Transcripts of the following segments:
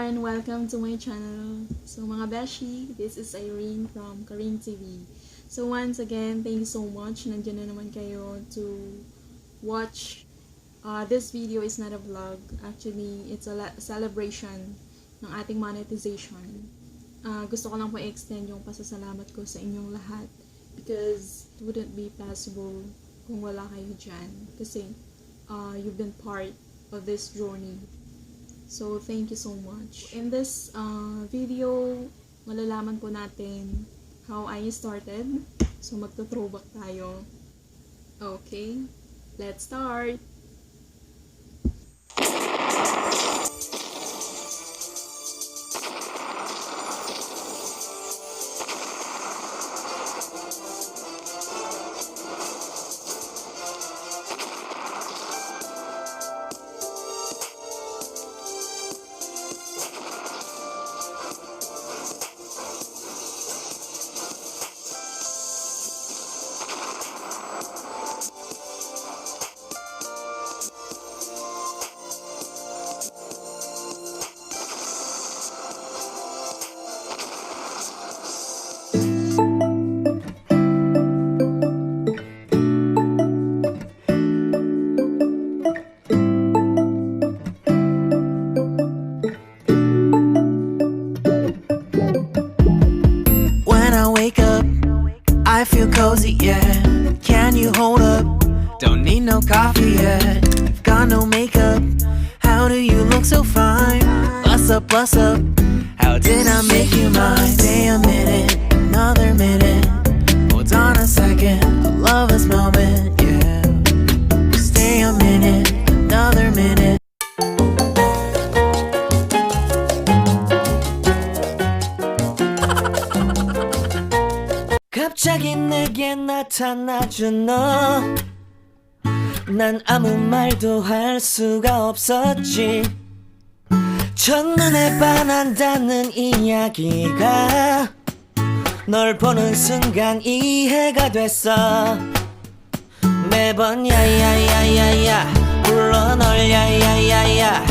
everyone! Welcome to my channel. So mga beshi, this is Irene from Karin TV. So once again, thank you so much. Nandiyan na naman kayo to watch. This video is not a vlog. Actually, it's a celebration ng ating monetization. Gusto ko lang po i-extend yung pasasalamat ko sa inyong lahat because it wouldn't be possible kung wala kayo dyan. Kasi you've been part of this journey. So, thank you so much. In this video, malalaman po natin how I started. So, magto-throwback tayo. Okay, let's start! I feel cozy, yeah. Can you hold up? Don't need no coffee yet. You've got no makeup. How do you look so fine? Bust up, bust up. How did I make you mine? Stay a minute, another minute. Hold on a second, I love this moment, yeah. Stay a minute, another minute. 갑자기 내게 나타나준 너, 난 아무 말도 할 수가 없었지. 첫눈에 반한다는 이야기가 널 보는 순간 이해가 됐어. 매번 야야야야야 불러 널 야야야야.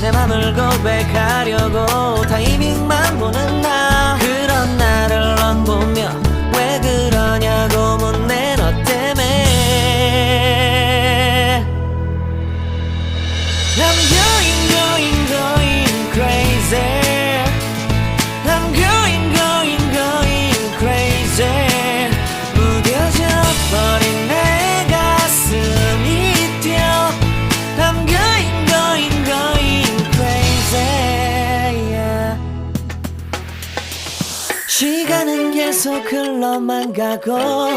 내 맘을 고백하려고 타이밍만 보는 나. 그런 나를 넌 보며 왜 그러냐고 묻네. 너 때문에 I'm going crazy. I'm going crazy. 무뎌져 버린 내 가슴이 뛰어. I'm going crazy, yeah. 시간은 계속 흘러만 가고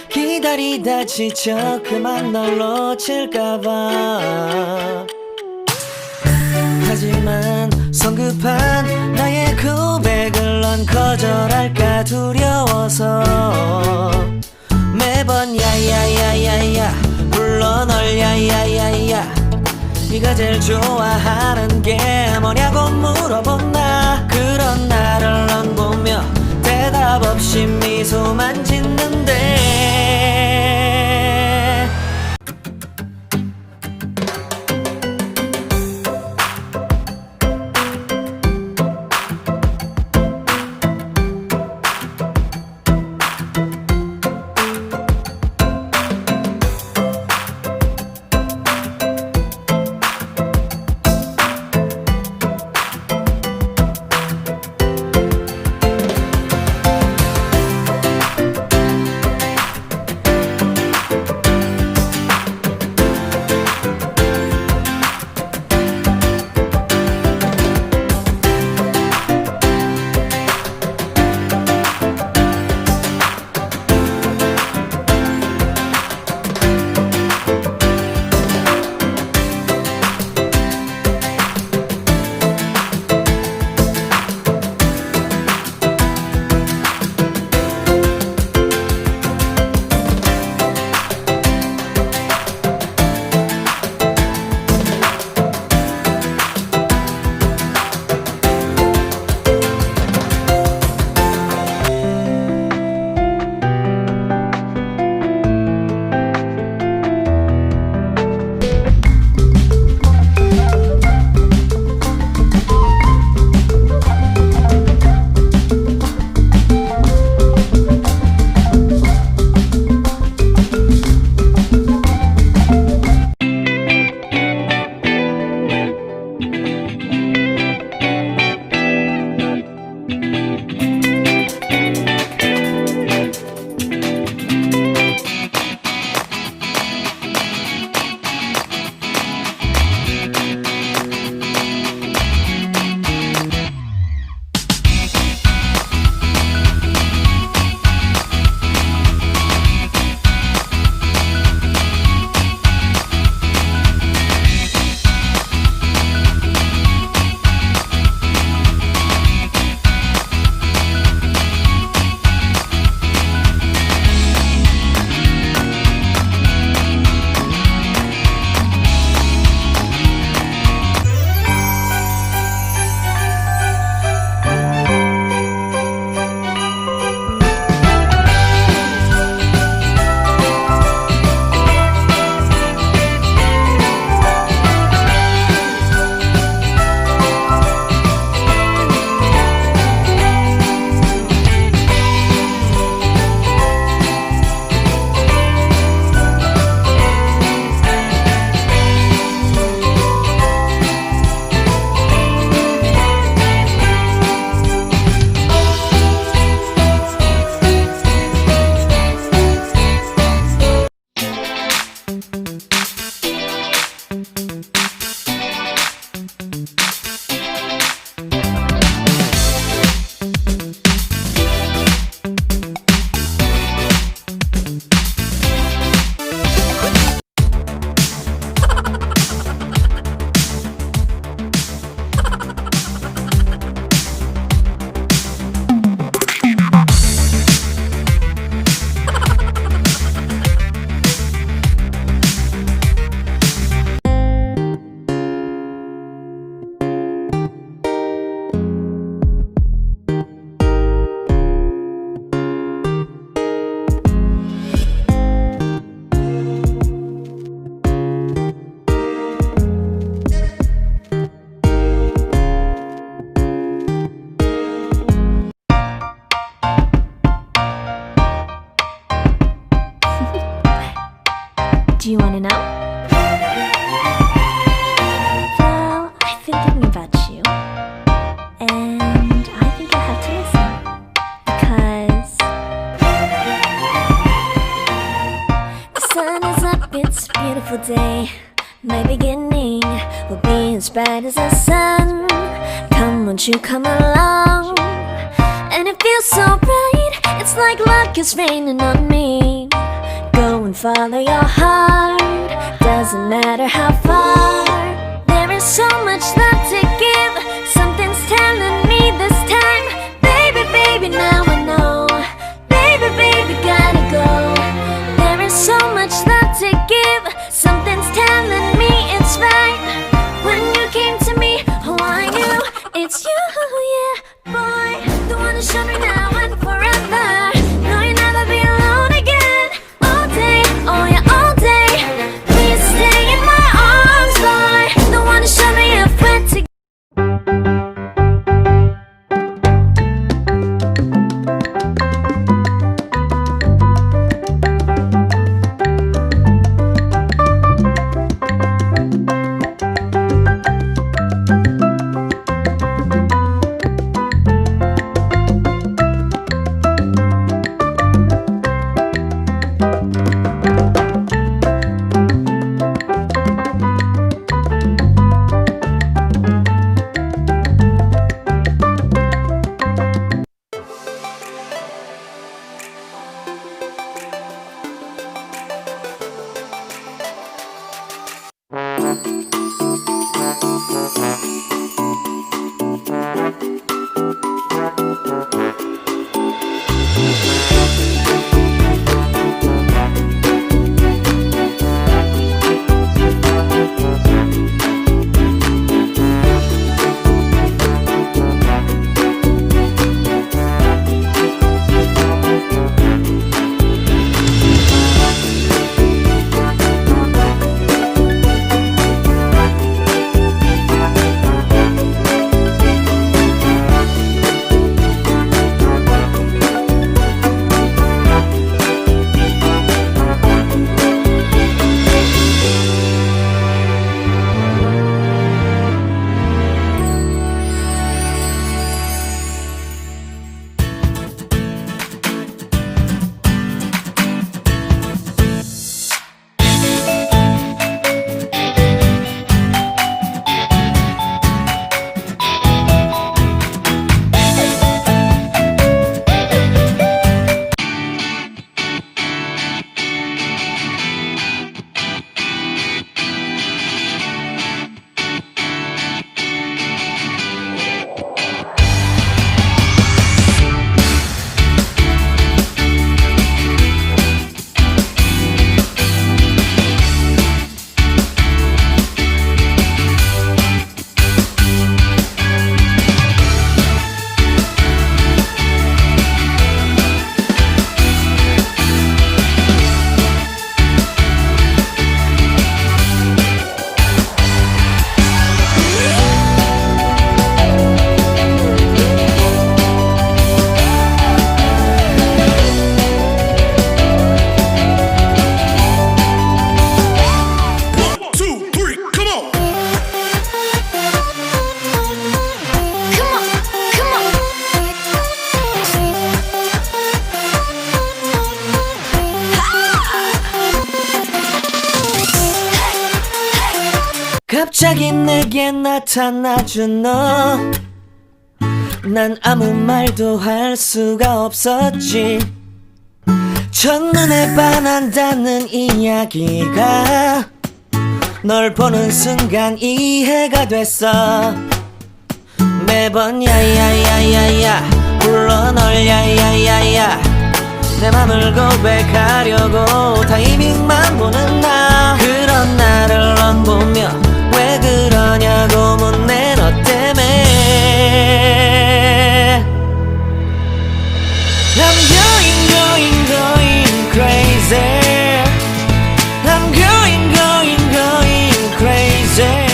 기다리다 지쳐 그만 널 놓칠까봐. 하지만 성급한 나의 고백을 넌 거절할까 두려워서 매번 야야야야야 불러 널 야야야야. 네가 제일 좋아하는 게 뭐냐고 물어본 나. 그런 나를 넌 보며 대답 없이 미소만 짓는데. Do you wanna know? Well, I've been thinking about you, and I think I have to listen. Because the sun is up, it's a beautiful day. My beginning will be as bright as the sun. Come, won't you come along? And it feels so bright, it's like luck is raining on me. Go and follow your heart, doesn't matter how far. There is so much love to give, something's telling me this time. Baby, baby, now I know. Baby, baby, gotta go. There is so much love to give, something's telling me it's right. When you came to me, oh I knew it's you, yeah, boy. The one who showed me now and forever. No, you'll never be alone again. All day, oh yeah, all day. Please stay in my arms, boy. The one who showed me if we're together. 갑자기 내게 나타나준 너, 난 아무 말도 할 수가 없었지. 첫눈에 반한다는 이야기가 널 보는 순간 이해가 됐어. 매번 야야야야야 불러 널 야야야야. 내 맘을 고백하려고 타이밍만 보는 나. 그런 나를 넌 보며 왜 그러냐고 묻네. 너 때문에 I'm going crazy. I'm going crazy.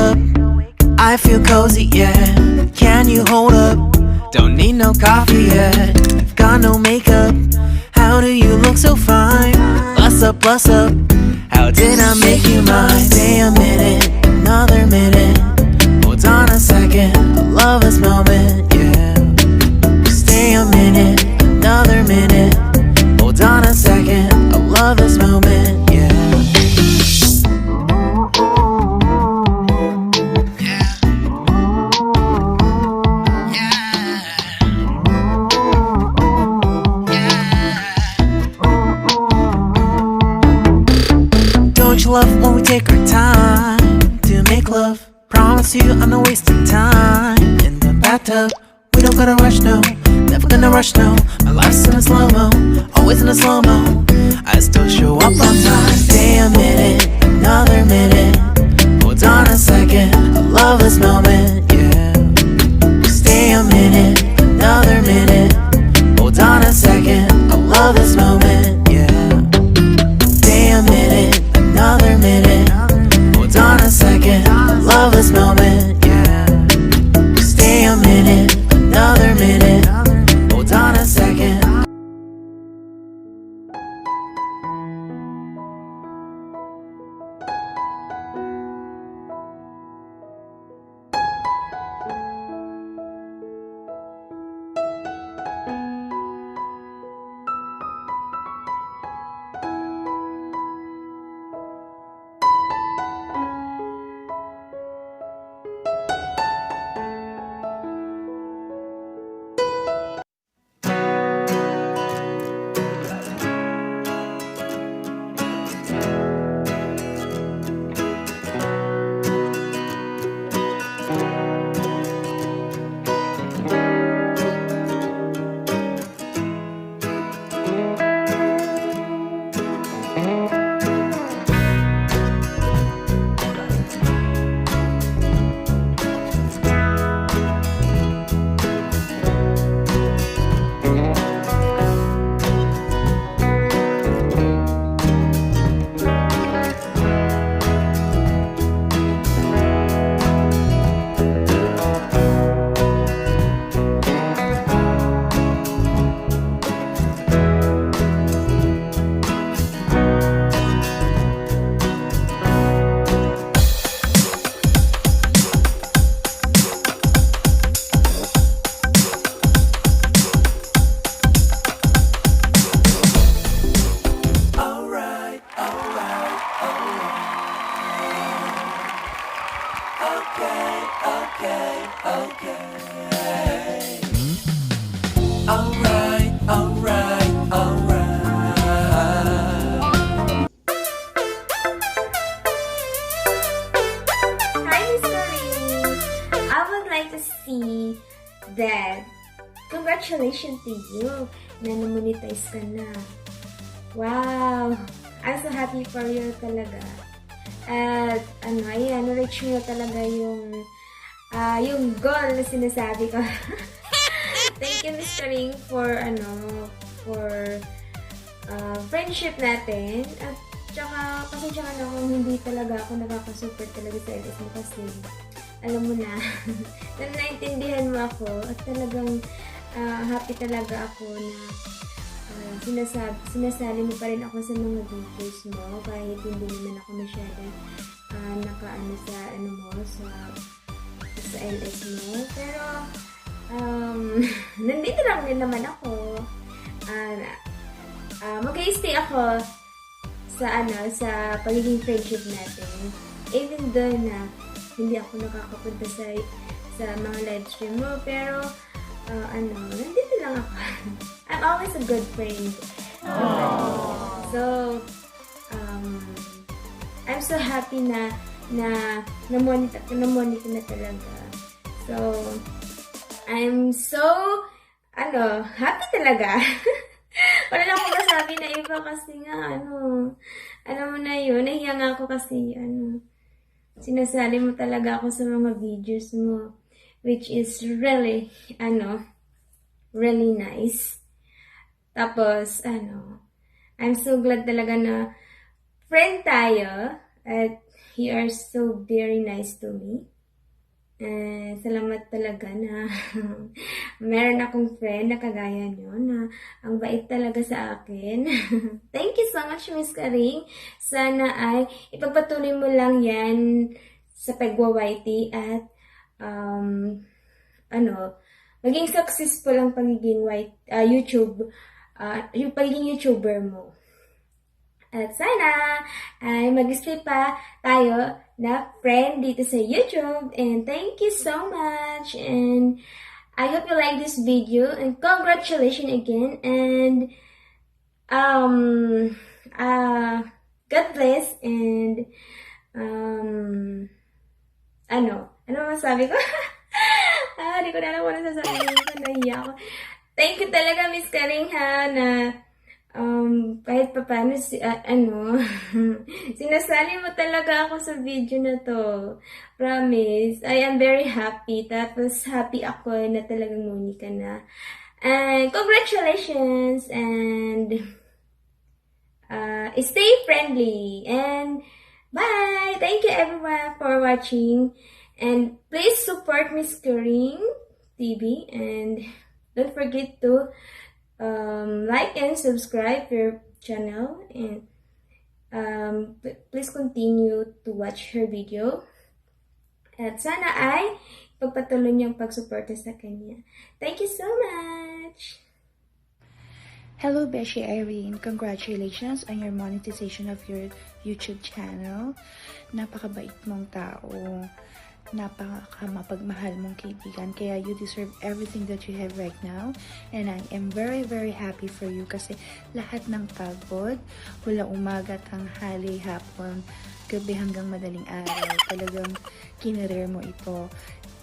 up. I feel cozy, yeah. Can you hold up? Don't need no coffee yet. Got no makeup. How do you look so fine? Plus up, plus up. How did I make you mine? Stay a minute, another minute. Hold on a second, I love this moment, yeah. Stay a minute, another minute. Hold on a second, I love this moment, yeah. Don't you love when we take our time to make love? Promise you I'm not wasting time in the bathtub. We don't gotta rush, no. Never gonna rush, no. My life's in a slow-mo, always in a slow-mo. I still show up on time. Stay a minute, another minute. Hold on a second, I love this moment, yeah. Stay a minute, another minute. Hold on a second, I love this moment, yeah. Stay a minute, another minute. Hold on a second, I love this moment, yeah. Stay a minute, another minute. Hold on a second. Hi, Mr. Lee. I would like to see that congratulations to you na na-monetize ka na. Wow! I'm so happy for you talaga. At ayan, na-reach mo talaga yung goal na sinasabi ko. Thank you, Mr. Ring, for friendship natin. At tsaka, pasensya ka na kung hindi talaga ako nakaka-super talaga sa LS mo kasi alam mo na, naintindihan mo ako at talagang happy talaga ako na sinasali mo pa rin ako sa mga videos mo kahit hindi naman ako masyadong nakaano sa sa LS mo. Pero nandito lang din naman ako. Mag-i-stay ako sa pagiging friendship natin. Even though na hindi ako nakakapunta sa mga live stream mo, pero nandito lang ako. I'm always a good friend. So, I'm so happy na monitor na talaga. So, I'm so happy talaga. Wala lang akong masabi na iba kasi nga, alam mo na yun, nahiya nga ako kasi, sinasali mo talaga ako sa mga videos mo, which is really, really nice. Tapos, I'm so glad talaga na friend tayo, at you are so very nice to me. Salamat talaga na meron akong friend na kagaya nyo na ang bait talaga sa akin. Thank you so much, Miss Karing. Sana ay ipagpatuloy mo lang yan sa pagwa-YT at maging successful ang pagiging yung pagiging YouTuber mo. At sana ay mag-stay pa tayo na friend dito sa YouTube. And thank you so much. And I hope you like this video. And congratulations again. And God bless. And ano masabi ko? Di ko na alam kung ano sasabihin ko. Nahiya ako. Thank you talaga, Miss Karing, ha, na kahit pa paano, sinasali mo talaga ako sa video na to. Promise. I am very happy. Tapos, happy ako na talagang muni ka na. And, congratulations! And, stay friendly. And, bye! Thank you everyone for watching. And, please support Miss Karing TV. And, don't forget to like and subscribe your channel, and please continue to watch her video. At sana ay pagpatuloy niyang pagsuporta sa kanya. Thank you so much! Hello, Beshi Irene. Congratulations on your monetization of your YouTube channel. Napakabait mong tao. Napakamapagmahal mong kaibigan, kaya you deserve everything that you have right now, and I am very very happy for you kasi lahat ng pagod, mula umaga, tanghali, hapon, gabi hanggang madaling araw, talagang kinareer mo ito.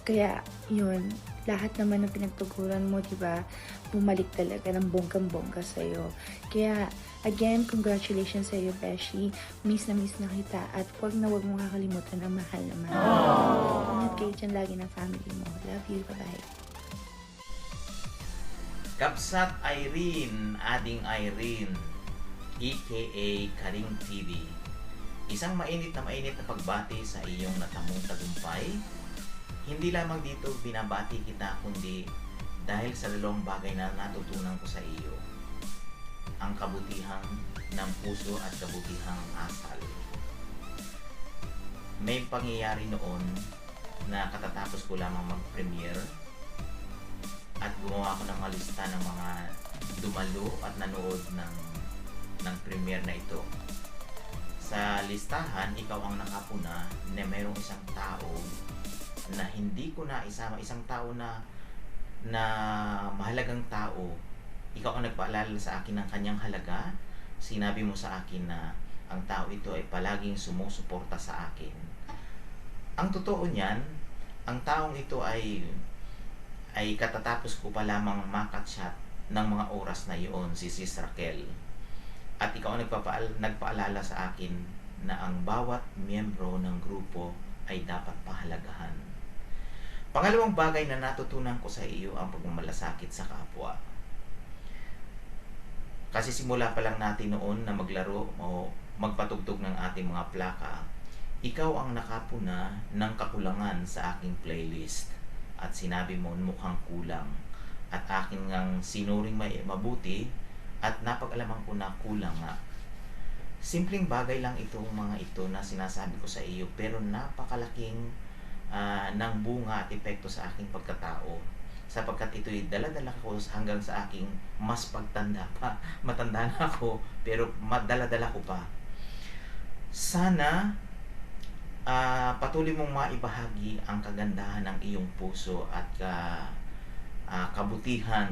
Kaya yun, lahat naman ng pinagpaguran mo, diba, bumalik talaga ng bonggang-bongga sa'yo. Kaya again, congratulations sa iyo, Beshi. Miss na kita, at huwag mong kakalimutan ang mahal na mahal. Ingat kayo dyan lagi ng family mo. Love you. Bye-bye. Kapsat Irene, Ading Irene, aka Karing TV. Isang mainit na pagbati sa iyong natamong tagumpay. Hindi lamang dito binabati kita, kundi dahil sa dalawang bagay na natutunan ko sa iyo. Ang kabutihang ng puso at kabutihang asal. May pangyayari noon na katatapos ko lamang mag-premiere at gumawa ko ng lista ng mga dumalo at nanood ng premiere na ito. Sa listahan, ikaw ang nakapuna na mayroong isang tao na hindi ko na isama, isang tao na mahalagang tao. Ikaw ang nagpaalala sa akin ng kanyang halaga. Sinabi mo sa akin na ang tao ito ay palaging sumusuporta sa akin. Ang totoo niyan, ang taong ito ay katatapos ko pa lamang makatchat ng mga oras na iyon, si Sis Raquel. At ikaw ang nagpaalala sa akin na ang bawat miyembro ng grupo ay dapat pahalagahan. Pangalawang bagay na natutunan ko sa iyo ang pagmamalasakit sa kapwa. Kasi simula pa lang natin noon na maglaro o magpatugtog ng ating mga plaka, ikaw ang nakapuna ng kakulangan sa aking playlist. At sinabi mo mukhang kulang. At akin ngang sinuring mabuti at napag-alaman ko na kulang nga. Simpleng bagay lang itong mga ito na sinasabi ko sa iyo, pero napakalaking ng bunga at epekto sa aking pagkatao, sapagkat ito'y dala-dala ko hanggang sa aking mas pagtanda pa. Matanda na ako, pero dala-dala ko pa. Sana patuloy mong maibahagi ang kagandahan ng iyong puso at kabutihan.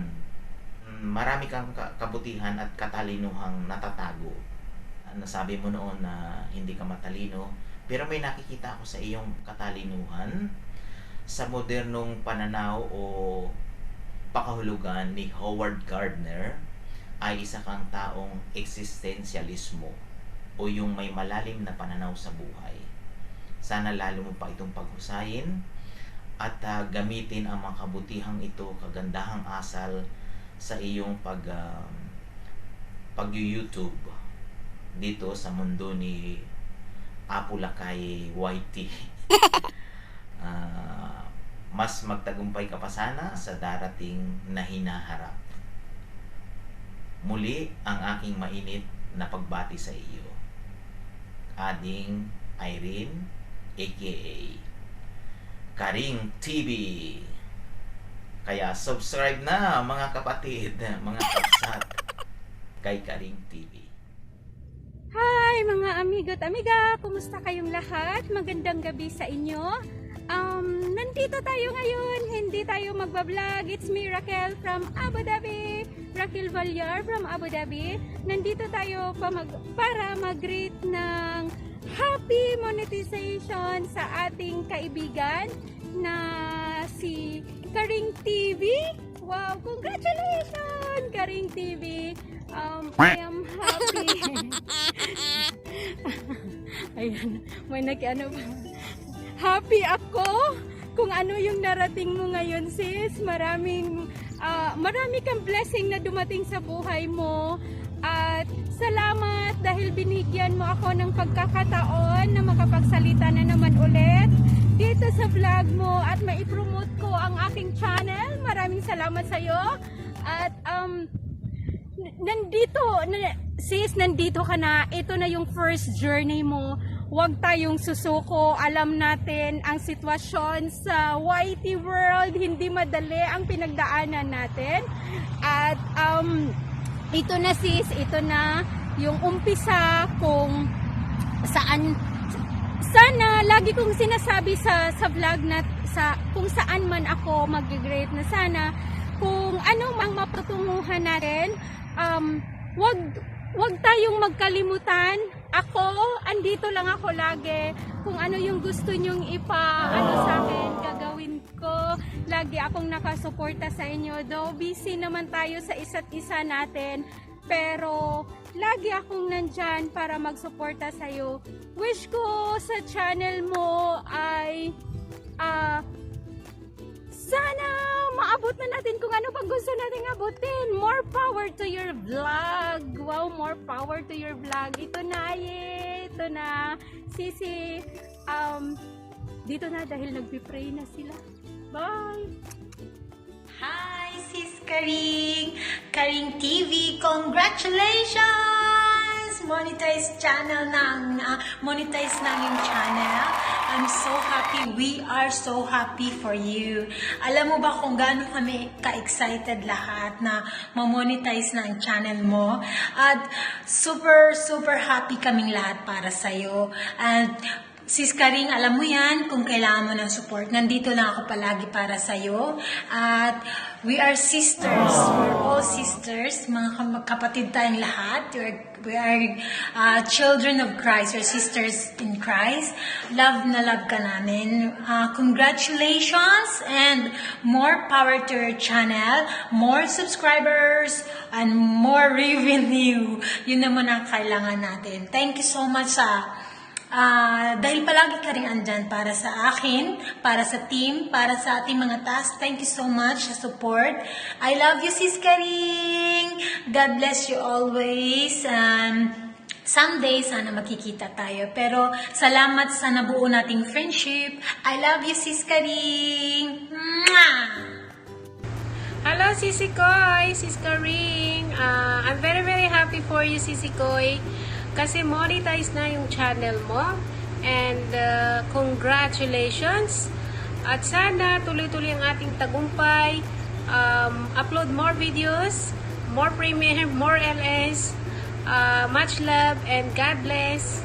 Marami kang kabutihan at katalinuhang natatago. Nasabi mo noon na hindi ka matalino, pero may nakikita ako sa iyong katalinuhan sa modernong pananaw o pakahulugan ni Howard Gardner. Ay isa kang taong existentialismo o yung may malalim na pananaw sa buhay. Sana lalo mo pa itong paghusayin at gamitin ang mga kabutihang ito, kagandahang asal sa iyong pag-YouTube dito sa mundo ni apula kay YT. Mas magtagumpay ka pa sana sa darating na hinaharap. Muli ang aking mainit na pagbati sa iyo. Ading Irene, aka Karing TV. Kaya subscribe na mga kapatid, mga kapsat kay Karing TV. Hi mga amigo at amiga! Kumusta kayong lahat? Magandang gabi sa inyo. Nandito tayo ngayon, hindi tayo magbablog. It's me, Raquel from Abu Dhabi. Raquel Valyar from Abu Dhabi. Nandito tayo para mag-greet ng Happy Monetization sa ating kaibigan na si Karing TV. Wow! Congratulations, Karing TV! I am happy. Ayun, may nag-ano ba? Happy ako kung ano yung narating mo ngayon, sis. Marami kang blessing na dumating sa buhay mo. At salamat dahil binigyan mo ako ng pagkakataon na makapagsalita na naman ulit dito sa vlog mo at maipromote ko ang aking channel. Maraming salamat sa iyo. At nandito ka na. Ito na yung first journey mo. Huwag tayong susuko. Alam natin ang sitwasyon sa YT world. Hindi madali ang pinagdaanan natin. At ito na sis, ito na yung umpisa kung saan. Sana, lagi kong sinasabi sa vlog na kung saan man ako mag-great na sana. Kung ano mang mapatunguhan natin, wag tayong magkalimutan. Andito lang ako lagi. Kung ano yung gusto nyong sa akin, gagawin ko. Lagi akong nakasuporta sa inyo. Though busy naman tayo sa isa't isa natin, pero lagi akong nandyan para magsuporta sa iyo. Wish ko sa channel mo ay sana maabot na natin kung ano pang gusto nating abutin. More power to your vlog. Wow, more power to your vlog. Ito na, ito na. Sisi, dito na dahil nagpipray na sila. Bye! Hi, Sis Karing! Karing TV, congratulations! Monetized channel monetized na yung channel. I'm so happy. We are so happy for you. Alam mo ba kung gaano kami ka-excited lahat na ma-monetize na ang channel mo? At super, super happy kaming lahat para sa'yo. And Sis Karing, alam mo yan, kung kailangan mo ng support, nandito lang ako palagi para sa'yo. At we are sisters. We're all sisters. Mga kapatid tayong lahat. We are children of Christ. We're sisters in Christ. Love na love ka namin. Congratulations and more power to your channel. More subscribers and more revenue. Yun naman ang kailangan natin. Thank you so much dahil palagi ka rin andyan para sa akin, para sa team, para sa ating mga task. Thank you so much sa support. I love you, Sis Karing. God bless you always. Someday, sana makikita tayo. Pero salamat sa nabuo nating friendship. I love you, Sis Karing. Mwah! Hello, Sisi Koy, Sis Karing. I'm very, very happy for you, Sisi Koy. Kasi monetize na yung channel mo. And congratulations. At sana tuloy-tuloy ang ating tagumpay. Upload more videos, more premiere, more LS. Much love and God bless.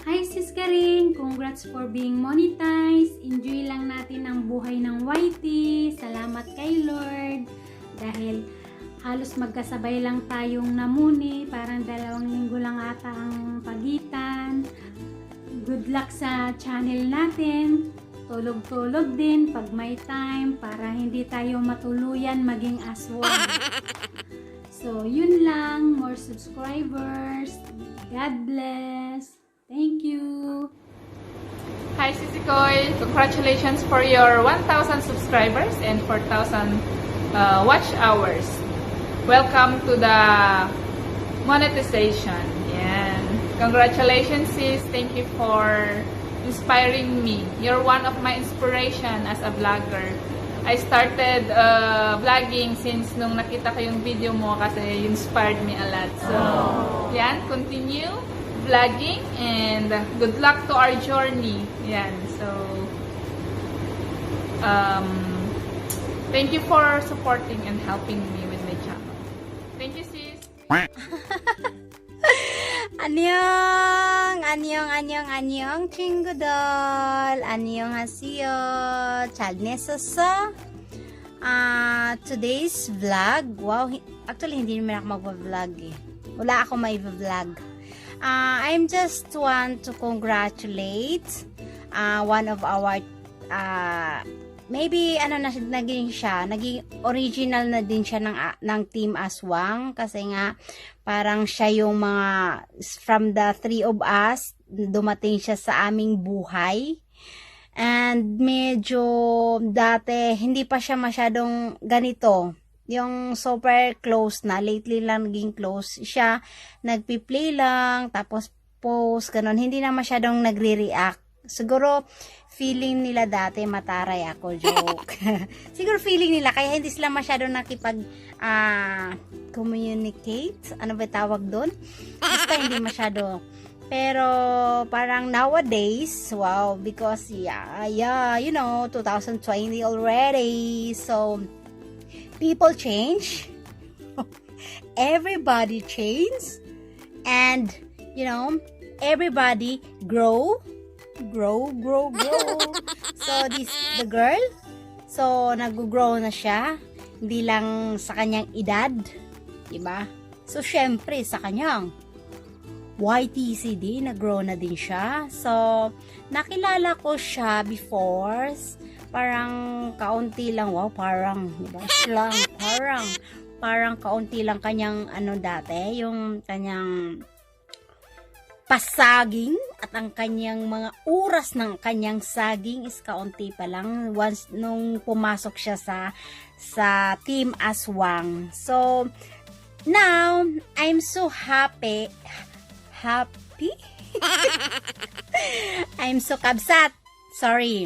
Hi Sis Karing! Congrats for being monetized. Enjoy lang natin ang buhay ng YT. Salamat kay Lord. Dahil halos magkasabay lang tayong namuni. Parang 2 linggo lang ata ang pagitan. Good luck sa channel natin. Tulog-tulog din pag may time para hindi tayo matuluyan maging aswang. So, yun lang. More subscribers. God bless. Thank you. Hi Sisi Koy, congratulations for your 1,000 subscribers and 4,000 watch hours. Welcome to the monetization. Yan. Congratulations, sis. Thank you for inspiring me. You're one of my inspiration as a vlogger. I started vlogging since nung nakita ko yung video mo kasi you inspired me a lot. So, yan, continue vlogging and good luck to our journey. Yan, so, thank you for supporting and helping me with my channel. Thank you, sis. 안녕 친구들. 안녕하세요. 잘 지냈었어? Today's vlog, wow, actually hindi naman ako magpa-vlog eh. Wala ako may vlog. I'm just want to congratulate one of our maybe naging original na din siya ng Team Aswang kasi nga parang siya yung mga from the three of us dumating siya sa aming buhay. And medyo dati hindi pa siya masyadong ganito. Yung super close na, lately lang naging close siya. Nagpi-play lang, tapos post, ganun. Hindi na masyadong nagre-react. Siguro, feeling nila dati mataray ako, joke. Siguro feeling nila, kaya hindi sila masyadong communicate. Ano ba tawag doon? Basta hindi masyado. Pero parang nowadays, wow, because you know, 2020 already. So, people change. Everybody change. And, you know, everybody grow. So, the girl, so, nag-grow na siya. Hindi lang sa kanyang edad. Diba? So, syempre, sa kanyang YTCD, nag-grow na din siya. So, nakilala ko siya before, parang kaunti lang, wow, parang, diba, lang, parang kaunti lang kanyang, dati, yung kanyang pasaging, at ang kanyang mga oras ng kanyang saging is kaunti pa lang, once, nung pumasok siya sa Team Aswang. So, now, I'm so happy, I'm so kabsat. Sorry.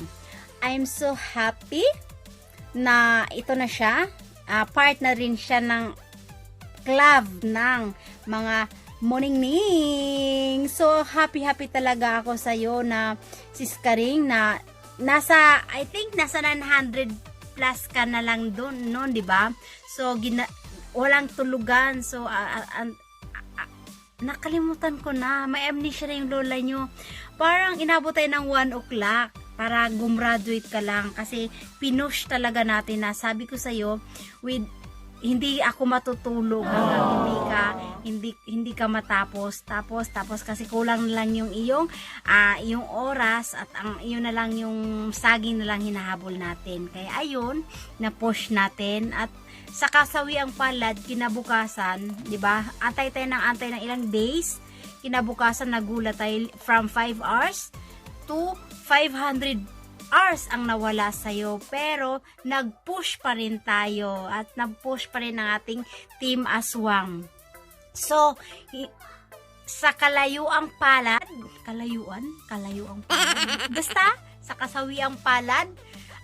I'm so happy na ito na siya. Part na rin siya ng club ng mga morning. So, happy talaga ako sa'yo na sis Karing na I think nasa 900 plus ka na lang doon, no? Diba? So, walang tulugan. So, nakalimutan ko na, may amnesia na yung lola nyo. Parang inabot tayo ng 1 o'clock para gumraduate ka lang kasi pinush talaga natin na sabi ko sa'yo, hindi ako matutulog hanggang hindi ka matapos tapos kasi kulang na lang yung iyong oras at ang iyon na lang yung saging na lang hinahabol natin. Kaya ayun, na-push natin at sa kasawiang palad, kinabukasan, di ba? Antay ng ilang days. Kinabukasan, nagulat tayo from 5 hours to 500 hours ang nawala sa'yo. Pero, nag-push pa rin tayo at nag-push pa rin ang ating Team Aswang. So, sa kalayuang palad, basta, sa kasawiang palad,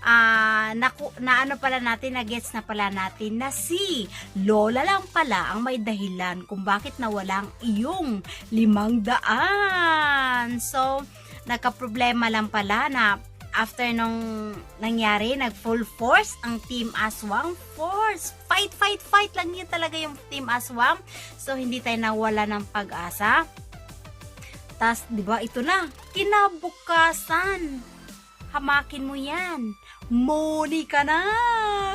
ano pala natin, na-gets na pala natin na si Lola lang pala ang may dahilan kung bakit nawala ang iyong 500. So, nagka-problema lang pala na after nung nangyari, nag-full force ang Team Aswang. Force! Fight lang yun talaga yung Team Aswang. So, hindi tayo nawala ng pag-asa. Tas, di ba, ito na, kinabukasan. Hamakin mo yan. Money ka na!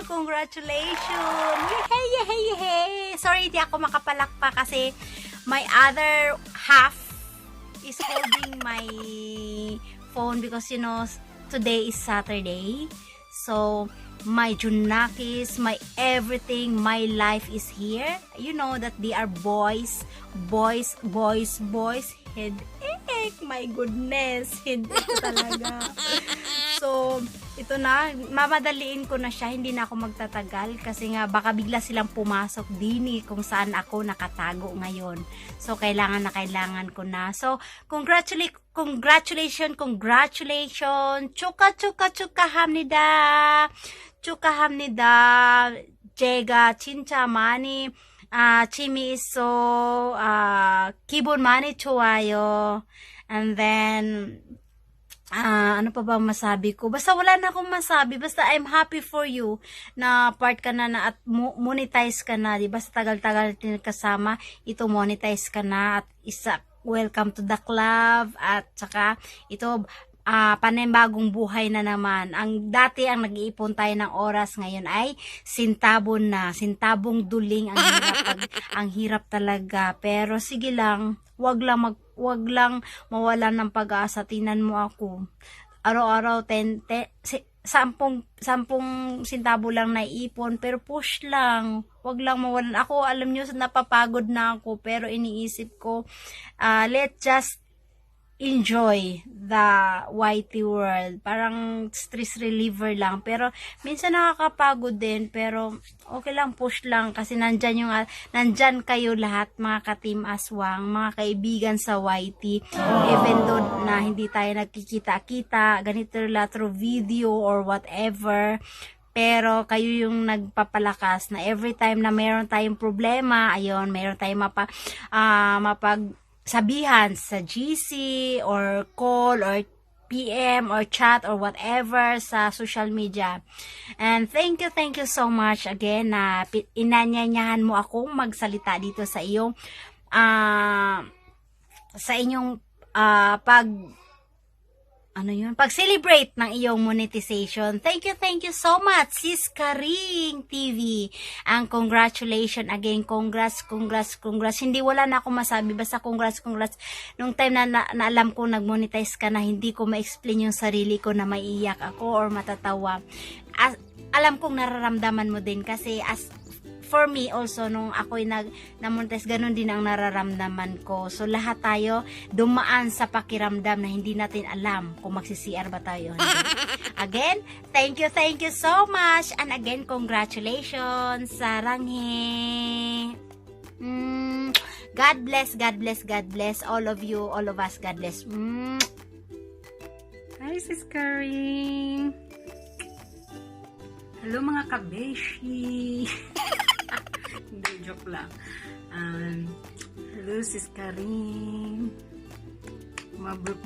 Congratulations! Yehey! Sorry, di ako makapalakpa kasi my other half is holding my phone because, you know, today is Saturday. So, my Junakis, my everything, my life is here. You know that they are boys. Headache. My goodness. Headache talaga. So, ito na, mamadaliin ko na siya, hindi na ako magtatagal kasi nga baka bigla silang pumasok din kung saan ako nakatago ngayon. So kailangan ko na. So congratulations, 축하합니다. 제가 진짜 많이 재미있어, 기분 많이 좋아요. And then ano pa ba masabi ko? Basta wala na akong masabi. Basta I'm happy for you na part ka na at monetize ka na. Diba sa tagal-tagal din kasama, ito monetize ka na at welcome to the club at saka ito panibagong buhay na naman. Ang dati ang nag-iipon tayo ng oras, ngayon ay sintabon na, sintabong duling ang hirap talaga. Pero sige lang, wag lang mawalan ng pag-asa. Tinan mo ako. Araw-araw 10 sintabo lang naiipon, pero push lang. Wag lang mawalan. Ako, alam nyo, napapagod na ako, pero iniisip ko, let's just enjoy the YT world. Parang stress reliever lang. Pero minsan nakakapagod din. Pero okay lang, push lang. Kasi nandyan kayo lahat, mga ka-team aswang, mga kaibigan sa YT. Even though na hindi tayo nagkikita-kita, ganito lang through video or whatever. Pero kayo yung nagpapalakas na every time na meron tayong problema, ayun, meron tayong sabihan sa GC or call or PM or chat or whatever sa social media. And thank you so much again na inanyanyahan mo akong magsalita dito sa iyong pag-celebrate ng iyong monetization. Thank you so much, Sis Karing TV. Ang congratulations again, congrats. Hindi wala na ako masabi, basta congrats. Nung time na alam ko nag-monetize ka na, hindi ko ma-explain yung sarili ko na maiiyak ako or matatawa. Alam kong nararamdaman mo din kasi for me also, nung ako'y na-monetize, ganun din ang nararamdaman ko. So, lahat tayo dumaan sa pakiramdam na hindi natin alam kung magsi-CR ba tayo. Again, thank you so much. And again, congratulations. Saranghe. God bless all of you, all of us. God bless. Hi, Sis Karing. Hello, mga kabeshi. Hindi, joke lang. Hello, Sis Karing. Mabruk.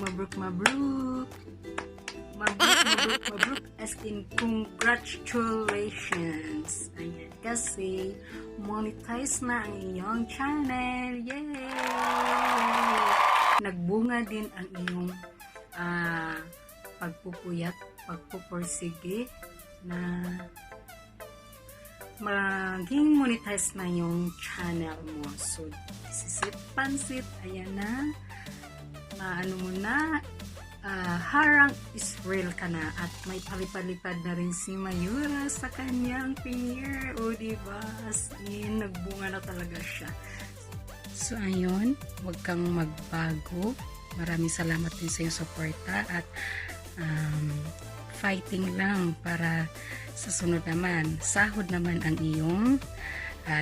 As in, congratulations. Ayan, kasi monetize na ang iyong channel. Yay! Nagbunga din ang iyong pagpupuyat, pagpupursige na maging monetize na yung channel mo. So, sisit pansit, ayan na, maano mo na, harang is real ka na, at may palipad-lipad na rin si Mayura sa kanyang finger. O diba, as in, nagbunga na talaga siya. So, ayun, huwag kang magbago. Maraming salamat din sa iyong suporta at fighting lang para sa sunod naman, sahod naman ang iyong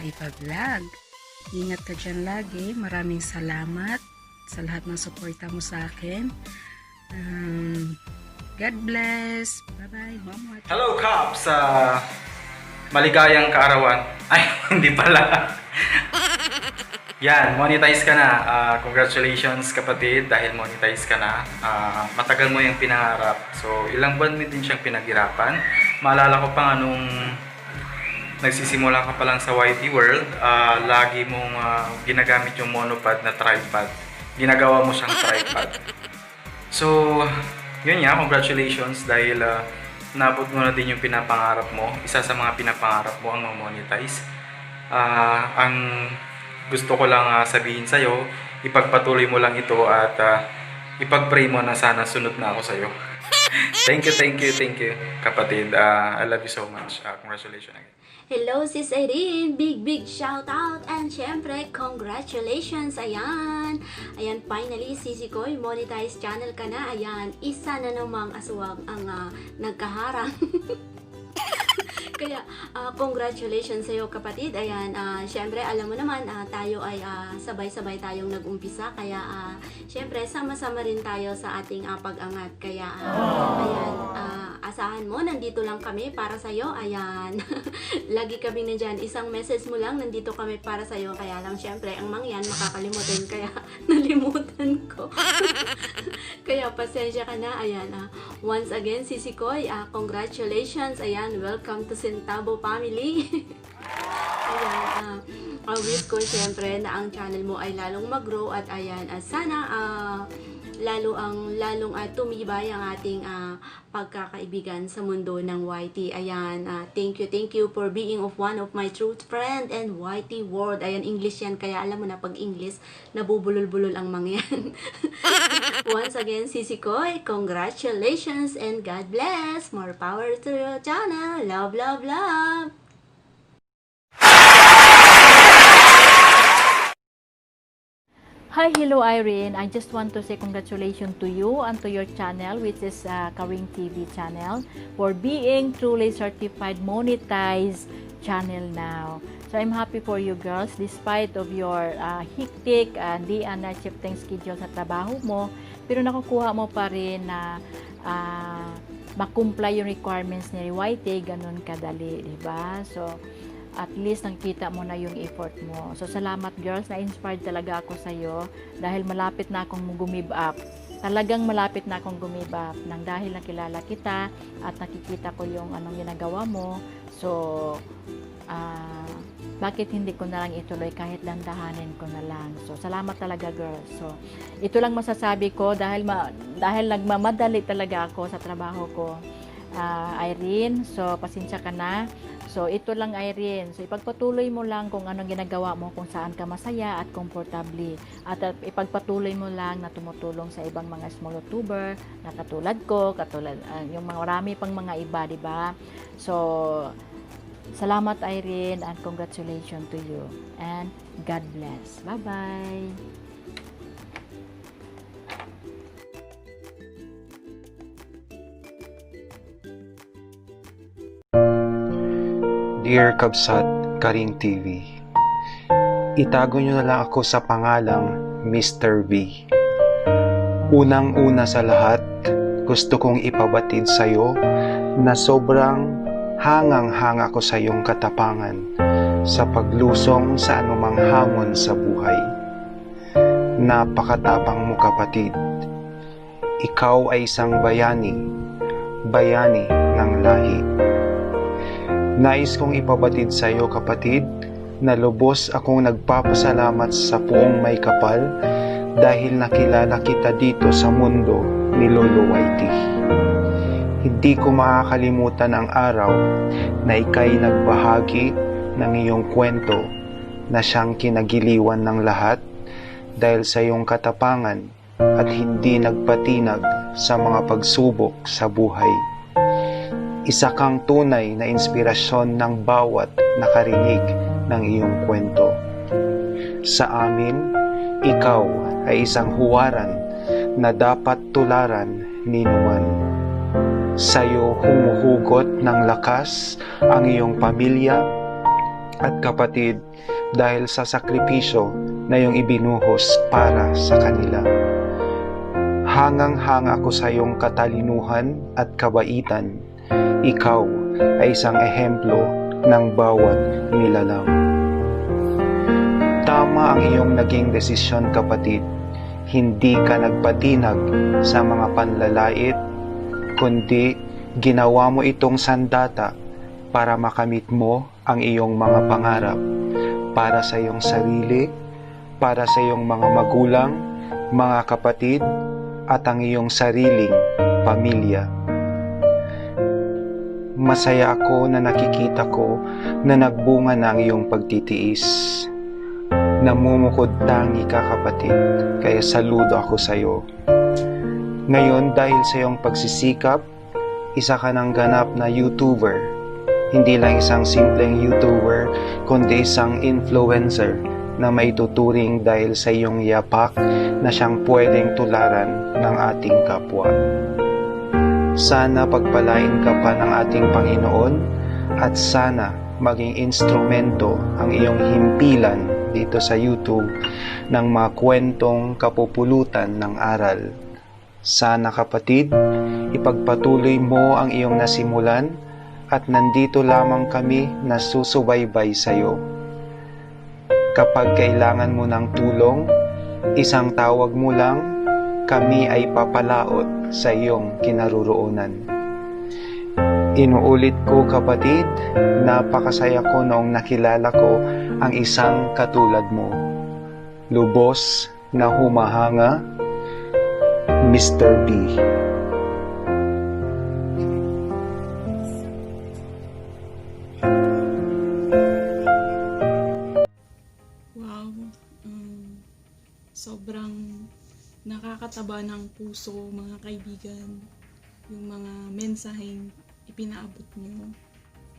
ipag-vlog. Ingat ka dyan lagi. Maraming salamat sa lahat ng suporta mo sa akin. God bless. Bye-bye. Hello, Cops! Maligayang kaarawan. Ay, hindi pala. Yan, monetize ka na. Congratulations kapatid dahil monetize ka na. Matagal mo yung pinangarap. So, ilang buwan mo din siyang pinaghirapan. Maalala ko pa nga nung nagsisimula ka pa lang sa YT World, lagi mong ginagamit yung monopod na tripod. Ginagawa mo siyang tripod. So, yun nga, congratulations dahil nabot mo na din yung pinapangarap mo. Isa sa mga pinapangarap mo ang monetize. Ang gusto ko lang sabihin sa'yo, ipagpatuloy mo lang ito at ipag-pray mo na sana sunod na ako sa'yo. Thank you, kapatid. I love you so much. Congratulations again. Hello, Sis Irene! Big shout out! And syempre, congratulations! Ayan! Ayan, finally, Sisi Koy, monetized channel ka na. Ayan, isa na namang aswang ang nagkaharang. Kaya, congratulations sa'yo, kapatid. Ayan, syempre, alam mo naman, tayo ay sabay-sabay tayong nag-umpisa. Kaya, syempre, sama-sama rin tayo sa ating pag-angat. Kaya, ayan, asahan mo, nandito lang kami para sa'yo. Ayan, lagi kami nandyan. Isang message mo lang, nandito kami para sa'yo. Kaya lang, syempre, ang mangyan, makakalimutin. Kaya, nalimutan ko. Kaya, pasensya ka na. Ayan, once again, Sisi Koy, congratulations. Ayan, welcome to Centavo family. Ayan, wish ko syempre na ang channel mo ay lalong mag-grow at ayan, sana lalong tumibay ang ating pagkakaibigan sa mundo ng YT. Ayan, thank you for being one of my true friend and YT world. Ayan, English yan, kaya alam mo na pag English, nabubulol-bulol ang mangyan. Once again, Sisi Koy, congratulations and God bless. More power to your channel. Love, love, love. Hi, hello Irene. I just want to say congratulations to you and to your channel, which is Karing TV channel, for being truly certified monetized channel now. So I'm happy for you girls, despite of your hectic and di shifting schedule sa trabaho mo, pero nakukuha mo pa rin na makumply yung requirements ni YT, ganun kadali, diba? So at least nakita mo na yung effort mo. So salamat girls, na-inspired talaga ako sa'yo dahil malapit na akong gumib up. Talagang malapit na akong gumib up nang dahil nakilala kita at nakikita ko yung anong ginagawa mo. So bakit hindi ko na lang ituloy kahit landahanin ko na lang. So salamat talaga girls. So ito lang masasabi ko dahil nagmamadali talaga ako sa trabaho ko, Irene. So pasensya ka na. So, ito lang Irene. So, ipagpatuloy mo lang kung anong ginagawa mo, kung saan ka masaya at komportable. At ipagpatuloy mo lang na tumutulong sa ibang mga small YouTuber na katulad ko, katulad yung marami pang mga iba, di ba? So, salamat Irene and congratulations to you. And God bless. Bye-bye. Dear Kabsat, Karing TV, itago nyo na lang ako sa pangalang Mr. V. Unang-una sa lahat, gusto kong ipabatid sa'yo na sobrang hangang-hanga ko sa iyong katapangan sa paglusong sa anumang hamon sa buhay. Napakatapang mo kapatid. Ikaw ay isang bayani ng lahi. Nais kong ipabatid sa iyo kapatid na lubos akong nagpapasalamat sa Poong May Kapal dahil nakilala kita dito sa mundo ni Lolo YT. Hindi ko makakalimutan ang araw na ika'y nagbahagi ng iyong kwento na siyang kinagiliwan ng lahat dahil sa iyong katapangan at hindi nagpatinag sa mga pagsubok sa buhay. Isa kang tunay na inspirasyon ng bawat nakarinig ng iyong kwento. Sa amin, ikaw ay isang huwaran na dapat tularan ni Numan. Sa'yo humuhugot ng lakas ang iyong pamilya at kapatid dahil sa sakripisyo na iyong ibinuhos para sa kanila. Hangang-hanga ako sa iyong katalinuhan at kabaitan. Ikaw ay isang ehemplo ng bawat nilalang. Tama ang iyong naging desisyon kapatid. Hindi ka nagpatinag sa mga panlalait, kundi ginawa mo itong sandata para makamit mo ang iyong mga pangarap para sa iyong sarili, para sa iyong mga magulang, mga kapatid, at ang iyong sariling pamilya. Masaya ako na nakikita ko na nagbunga na ang iyong pagtitiis. Namumukod tangi ka kapatid, kaya saludo ako sa iyo. Ngayon dahil sa iyong pagsisikap, isa ka ng ganap na YouTuber. Hindi lang isang simpleng YouTuber, kundi isang influencer na may tuturing dahil sa iyong yapak na siyang pwedeng tularan ng ating kapwa. Sana pagpalain ka pa ng ating Panginoon at sana maging instrumento ang iyong himpilan dito sa YouTube ng mga kwentong kapupulutan ng aral. Sana kapatid, ipagpatuloy mo ang iyong nasimulan at nandito lamang kami na susubaybay sa iyo. Kapag kailangan mo ng tulong, isang tawag mo lang, kami ay papalaot sa iyong kinaroroonan. Inuulit ko kapatid, napakasaya ko noong nakilala ko ang isang katulad mo. Lubos na humahanga, Mr. B. Wow, sobrang nakakataba ng puso mga kaibigan, yung mga mensaheng ipinaabot nyo.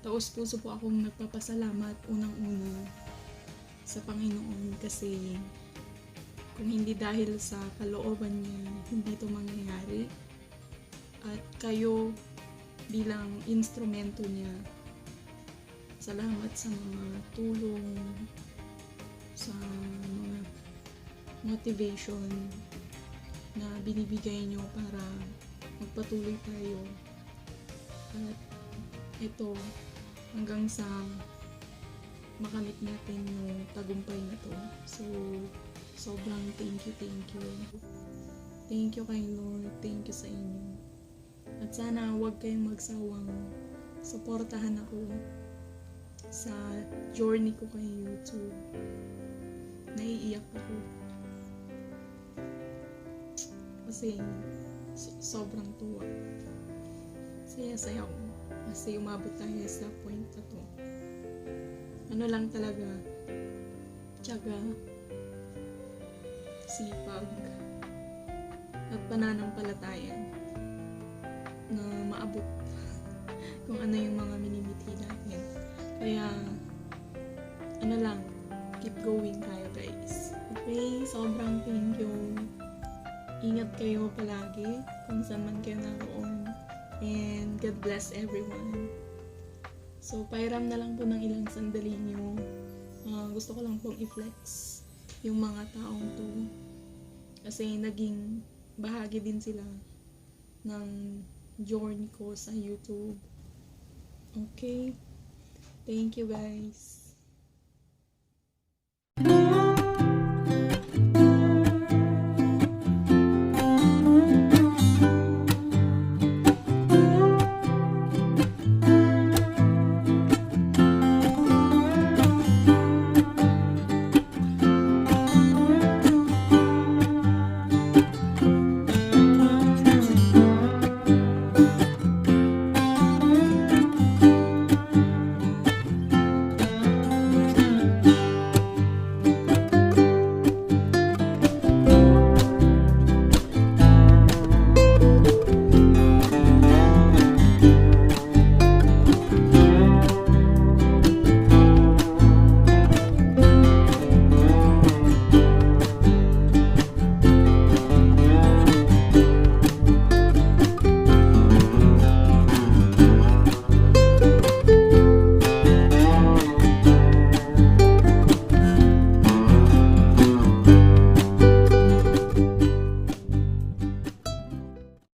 Taos puso po akong nagpapasalamat unang-una sa Panginoon kasi kung hindi dahil sa kalooban niya, hindi ito mangyayari. At kayo bilang instrumento niya, salamat sa mga tulong, sa mga motivation na binibigay nyo para magpatuloy tayo. At ito, hanggang sa makamit natin yung tagumpay na to. So, sobrang thank you. Thank you kay Lord, thank you sa inyo. At sana huwag kayong magsawang suportahan ako sa journey ko kay YouTube. Naiiyak ako. Kasi sobrang tuwa. Saya-saya ko. Kasi umabot tayo sa point na to. Ano lang talaga, tiyaga, sipag, at pananampalataya na maabot kung ano yung mga minimithi natin. Kaya, ano lang, keep going tayo guys. Okay, sobrang thank you. Ingat kayo palagi kung saan man kayo naroon. And God bless everyone. So, pairam na lang po ng ilang sandali nyo. Gusto ko lang pong i-flex yung mga taong to. Kasi naging bahagi din sila ng journey ko sa YouTube. Okay? Thank you guys.